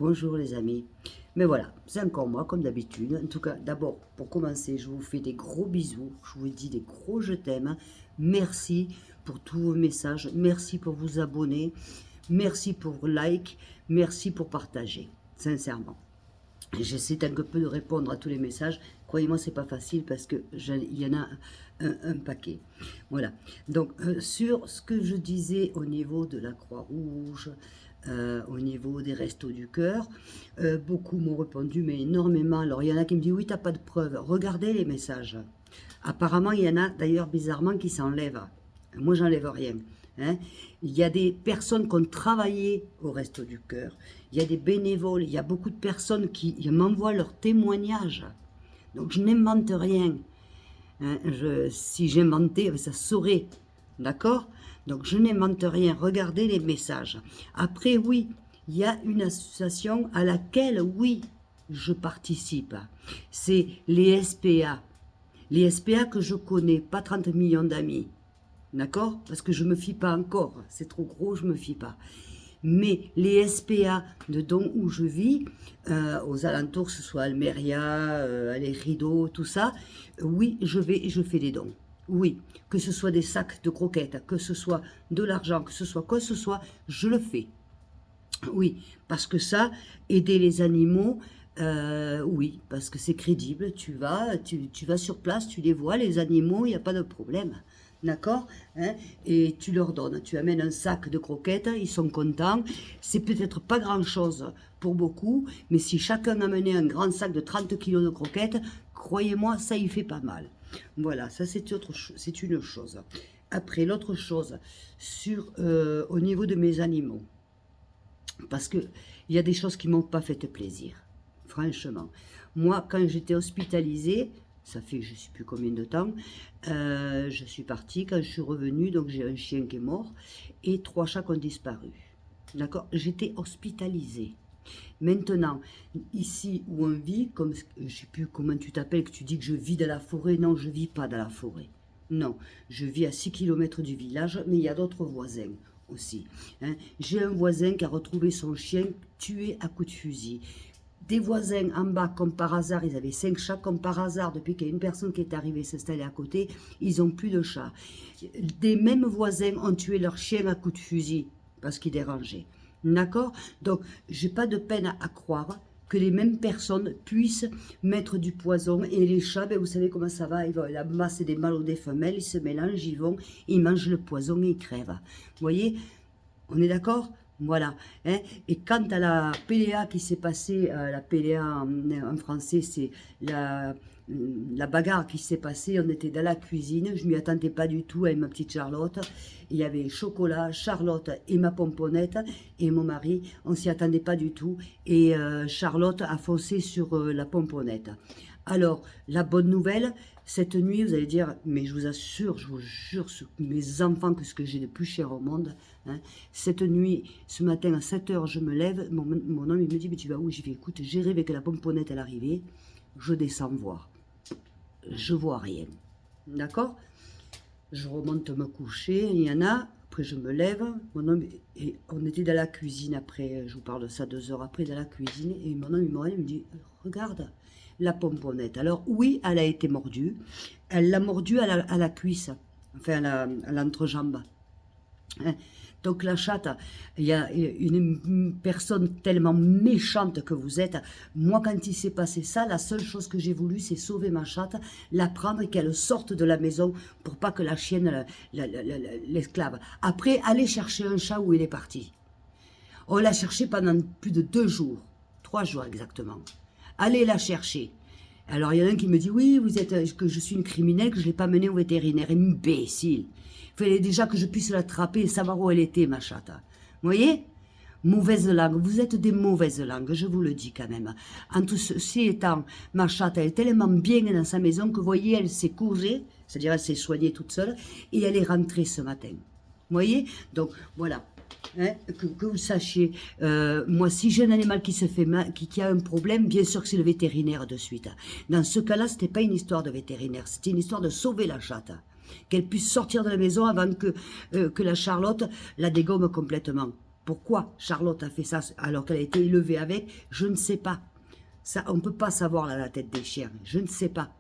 Bonjour les amis. Mais voilà, c'est encore moi comme d'habitude. En tout cas, d'abord, pour commencer, je vous fais des gros bisous. Je vous dis des gros je t'aime. Merci pour tous vos messages. Merci pour vous abonner. Merci pour vos likes. Merci pour partager. Sincèrement. J'essaie un peu de répondre à tous les messages. Croyez-moi, c'est pas facile parce que il y en a un paquet. Voilà. Donc, sur ce que je disais au niveau de la Croix-Rouge, au niveau des Restos du Cœur, beaucoup m'ont répondu, mais énormément. Alors, il y en a qui me disent, oui, t'as pas de preuves. Regardez les messages. Apparemment, il y en a d'ailleurs bizarrement qui s'enlèvent. Moi, j'enlève rien. Hein. Il y a des personnes qui ont travaillé au Resto du Cœur. Il y a des bénévoles. Il y a beaucoup de personnes qui m'envoient leurs témoignages. Donc, je n'invente rien. Hein. Si j'inventais, ça saurait. D'accord? Donc, je n'invente rien. Regardez les messages. Après, oui, il y a une association à laquelle, oui, je participe. C'est les SPA. Les SPA que je connais, pas 30 millions d'amis. D'accord? Parce que je ne me fie pas encore. C'est trop gros, je ne me fie pas. Mais les SPA de dont où je vis, aux alentours, que ce soit Almeria, les Rideaux, tout ça, oui, je fais des dons. Oui, que ce soit des sacs de croquettes, que ce soit de l'argent, que ce soit quoi que ce soit, je le fais. Oui, parce que ça, aider les animaux, oui, parce que c'est crédible. Tu vas sur place, tu les vois, les animaux, il n'y a pas de problème. D'accord, hein, et tu leur donnes, tu amènes un sac de croquettes, ils sont contents. C'est peut-être pas grand-chose pour beaucoup, mais si chacun amenait un grand sac de 30 kilos de croquettes, croyez-moi, ça y fait pas mal. Voilà, ça c'est une chose. Après, l'autre chose, au niveau de mes animaux, parce qu'il y a des choses qui ne m'ont pas fait plaisir, franchement. Moi, quand j'étais hospitalisée, ça fait je ne sais plus combien de temps, je suis partie, quand je suis revenue, donc j'ai un chien qui est mort, et 3 chats qui ont disparu. D'accord? J'étais hospitalisée. Maintenant, ici où on vit, comme je ne sais plus comment tu t'appelles, que tu dis que je vis dans la forêt, non, je ne vis pas dans la forêt. Non, je vis à 6 km du village, mais il y a d'autres voisins aussi. Hein. J'ai un voisin qui a retrouvé son chien tué à coups de fusil. Des voisins en bas, comme par hasard, ils avaient 5 chats, comme par hasard, depuis qu'il y a une personne qui est arrivée s'installer à côté, ils n'ont plus de chats. Des mêmes voisins ont tué leur chien à coups de fusil, parce qu'ils dérangeaient. D'accord? Donc, j'ai pas de peine à croire que les mêmes personnes puissent mettre du poison. Et les chats, ben, vous savez comment ça va, la masse des mâles ou des femelles, ils se mélangent, ils mangent le poison et ils crèvent. Vous voyez? On est d'accord? Voilà. Hein. Et quant à la PLA qui s'est passée, la PLA en français, c'est la bagarre qui s'est passée. On était dans la cuisine, je ne m'y attendais pas du tout avec ma petite Charlotte. Il y avait chocolat, Charlotte et ma pomponnette et mon mari. On ne s'y attendait pas du tout. Et Charlotte a foncé sur la pomponnette. Alors, la bonne nouvelle, cette nuit, vous allez dire, mais je vous jure sur mes enfants que ce que j'ai de plus cher au monde, hein, cette nuit, ce matin à 7 h, je me lève, mon homme il me dit, mais tu vas où? J'ai fait, écoute, j'ai rêvé que la pomponnette elle arrivait, je descends voir, je vois rien, d'accord? Je remonte me coucher, il y en a, après je me lève, mon homme, et on était dans la cuisine après, je vous parle de ça 2 heures après, dans la cuisine, et mon homme il me dit, regarde, la pomponnette. Alors oui, elle a été mordue. Elle l'a mordue à la cuisse, enfin à l'entrejambe. Hein. Donc la chatte, il y a une personne tellement méchante que vous êtes. Moi, quand il s'est passé ça, la seule chose que j'ai voulu, c'est sauver ma chatte, la prendre et qu'elle sorte de la maison pour pas que la chienne l'esclave. Après, aller chercher un chat où il est parti. On l'a cherché pendant plus de 2 jours, 3 jours exactement. Allez la chercher. Alors, il y en a un qui me dit, oui, vous êtes que je suis une criminelle, que je ne l'ai pas menée au vétérinaire. Imbécile. Il fallait déjà que je puisse l'attraper et savoir où elle était, ma chatte. Vous voyez? Mauvaise langue. Vous êtes des mauvaises langues, je vous le dis quand même. En tout ceci étant, ma chatte, elle est tellement bien dans sa maison que, vous voyez, elle s'est courgée, c'est-à-dire elle s'est soignée toute seule, et elle est rentrée ce matin. Vous voyez? Donc, voilà. Hein, que vous sachiez, moi si j'ai un animal qui se fait mal, qui a un problème, bien sûr que c'est le vétérinaire de suite. Dans ce cas-là, c'était pas une histoire de vétérinaire, c'était une histoire de sauver la chatte, qu'elle puisse sortir de la maison avant que la Charlotte la dégomme complètement. Pourquoi Charlotte a fait ça alors qu'elle a été élevée avec? Je ne sais pas. Ça, on ne peut pas savoir la tête des chiens. Je ne sais pas.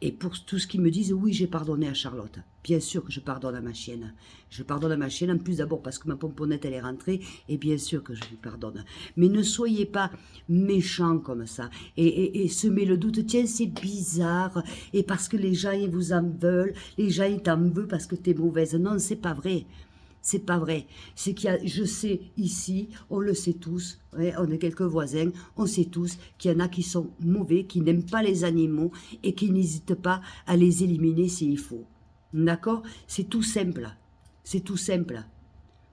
Et pour tout ce qu'ils me disent, oui, j'ai pardonné à Charlotte. Bien sûr que je pardonne à ma chienne. Je pardonne à ma chienne, en plus d'abord parce que ma pomponnette, elle est rentrée, et bien sûr que je lui pardonne. Mais ne soyez pas méchants comme ça, et semez le doute, tiens, c'est bizarre, et parce que les gens, ils vous en veulent, les gens, ils t'en veulent parce que t'es mauvaise. Non, c'est pas vrai. C'est pas vrai. C'est qu'il y a, je sais ici, on le sait tous, ouais, on est quelques voisins, on sait tous qu'il y en a qui sont mauvais, qui n'aiment pas les animaux et qui n'hésitent pas à les éliminer s'il faut. D'accord? C'est tout simple. C'est tout simple.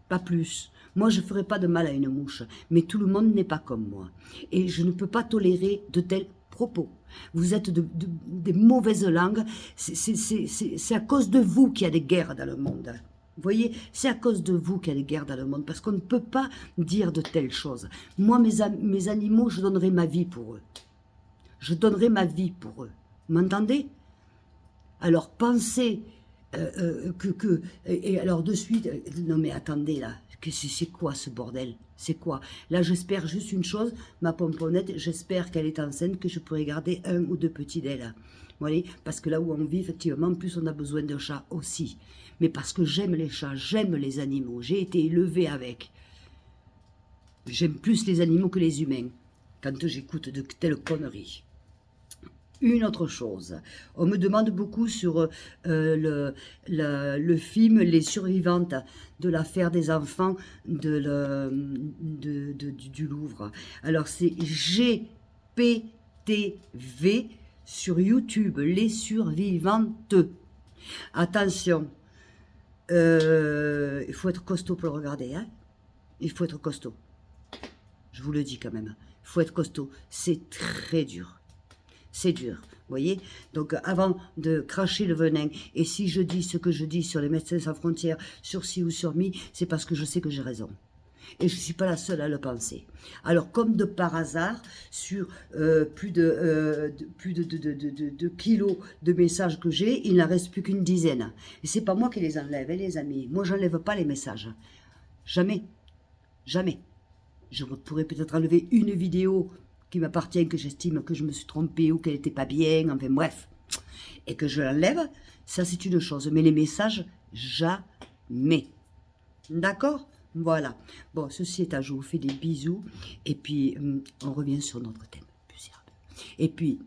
Pas plus. Moi, je ne ferai pas de mal à une mouche, mais tout le monde n'est pas comme moi. Et je ne peux pas tolérer de tels propos. Vous êtes des mauvaises langues. C'est à cause de vous qu'il y a des guerres dans le monde. Vous voyez, c'est à cause de vous qu'il y a des guerres dans le monde, parce qu'on ne peut pas dire de telles choses. Moi, mes animaux, je donnerai ma vie pour eux. Je donnerai ma vie pour eux. Vous m'entendez? Alors, pensez et alors de suite, non mais attendez là, c'est quoi ce bordel? C'est quoi? Là, j'espère juste une chose, ma pomponnette, j'espère qu'elle est enceinte, que je pourrai garder 1 ou 2 petits d'elle. Vous voyez, parce que là où on vit, effectivement, en plus on a besoin d'un chat aussi. Mais parce que j'aime les chats, j'aime les animaux, j'ai été élevée avec. J'aime plus les animaux que les humains, quand j'écoute de telles conneries. Une autre chose, on me demande beaucoup sur le film Les Survivantes de l'affaire des enfants du Louvre. Alors c'est GPTV sur YouTube, Les Survivantes. Attention, il faut être costaud pour le regarder, hein. Il faut être costaud. Je vous le dis quand même, il faut être costaud. C'est très dur. C'est dur, vous voyez. Donc, avant de cracher le venin, et si je dis ce que je dis sur les Médecins Sans Frontières, sur ci ou sur mi, c'est parce que je sais que j'ai raison. Et je ne suis pas la seule à le penser. Alors, comme de par hasard, sur plus de kilos de messages que j'ai, il n'en reste plus qu'une dizaine. Et c'est pas moi qui les enlève, hein, les amis. Moi, j'enlève pas les messages. Jamais. Jamais. Je pourrais peut-être enlever une vidéo qui m'appartient, que j'estime que je me suis trompée ou qu'elle n'était pas bien, enfin bref, et que je l'enlève, ça c'est une chose. Mais les messages, jamais. D'accord? Voilà. Bon, ceci étant, je vous fais des bisous, et puis on revient sur notre thème plus sérieux. Et puis,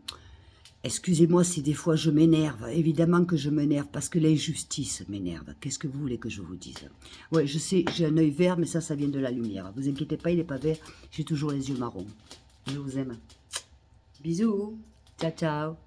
excusez-moi si des fois je m'énerve, évidemment que je m'énerve, parce que l'injustice m'énerve. Qu'est-ce que vous voulez que je vous dise? Ouais, je sais, j'ai un œil vert, mais ça vient de la lumière. Vous inquiétez pas, il n'est pas vert, j'ai toujours les yeux marrons. Je vous aime. Bisous. Ciao, ciao.